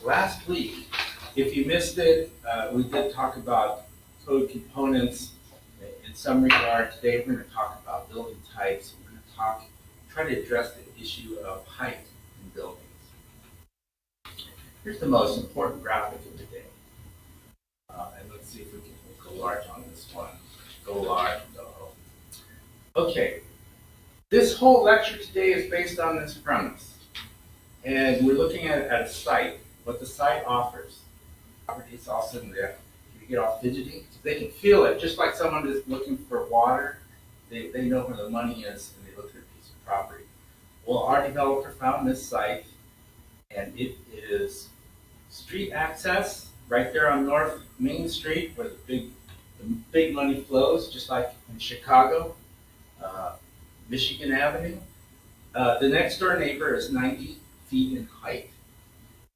Last week, if you missed it, we did talk about code components in some regard. Today, we're going to talk about building types. We're going to try to address the issue of height in buildings. Here's the most important graphic of the day. And let's see if we can go large on this one. Go large, go home. Okay, this whole lecture today is based on this premise. And we're looking at a site, what the site offers. Properties all of a sudden you get all fidgety. They can feel it, just like someone is looking for water. They know where the money is and they look at a piece of property. Well, our developer found this site, and it is street access right there on North Main Street where the big money flows, just like in Chicago, Michigan Avenue. The next door neighbor is 90 feet in height,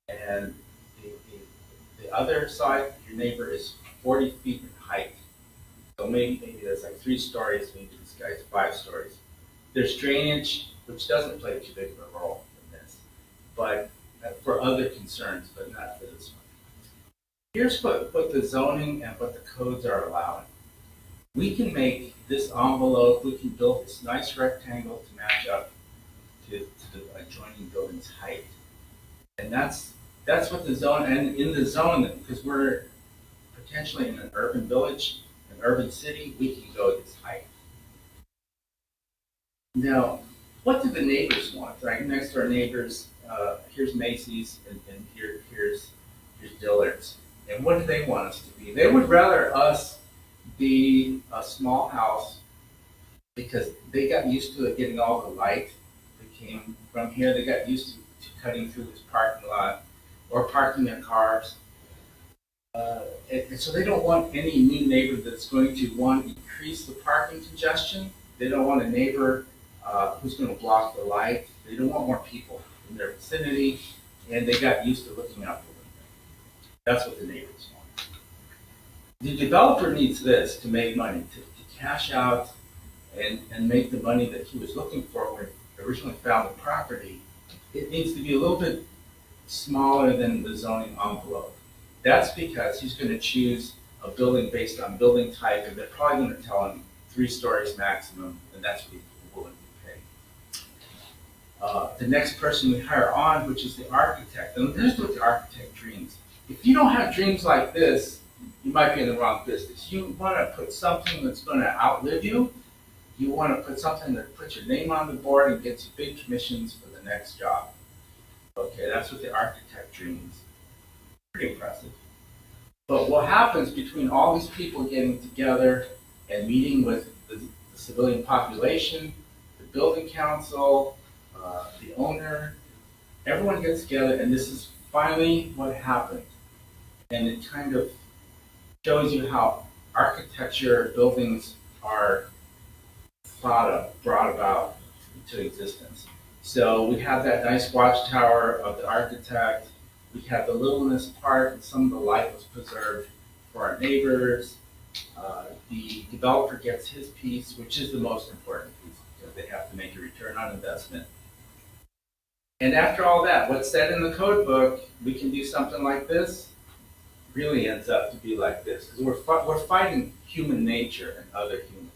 and the other side, your neighbor is 40 feet in height. So maybe there's like 3 stories, maybe this guy's 5 stories. There's drainage, which doesn't play too big of a role in this, but for other concerns, but not for this one. Here's what the zoning and what the codes are allowing. We can make this envelope, we can build this nice rectangle to match up to the adjoining building's height. And that's what the zone, and in the zone, because we're potentially in an urban village, an urban city, we can go this height. Now, what do the neighbors want? Right next to our neighbors, here's Macy's, and here's Dillard's. And what do they want us to be? They would rather us be a small house because they got used to it getting all the light that came from here. They got used to cutting through this parking lot or parking their cars. And so they don't want any new neighbor that's going to, one, increase the parking congestion. They don't want a neighbor who's going to block the light. They don't want more people in their vicinity, and they got used to looking out the window. That's what the neighbors want. The developer needs this to make money, to cash out and make the money that he was looking for when he originally found the property. It needs to be a little bit smaller than the zoning envelope. That's because he's going to choose a building based on building type, and they're probably going to tell him 3 stories maximum, and that's what he's willing to pay. The next person we hire on, which is the architect, and this is what the architect dreams. If you don't have dreams like this, you might be in the wrong business. You want to put something that's going to outlive you. You want to put something that puts your name on the board and gets you big commissions for the next job. Okay, that's what the architect dreams. Pretty impressive. But what happens between all these people getting together and meeting with the civilian population, the building council, the owner, everyone gets together, and this is finally what happened. And it kind of shows you how architecture buildings are thought of, brought about into existence. So we have that nice watchtower of the architect. We have the littleness part, and some of the light was preserved for our neighbors. The developer gets his piece, which is the most important piece, because they have to make a return on investment. And after all that, what's said in the code book, we can do something like this, really ends up to be like this, because we're fighting human nature and other humans.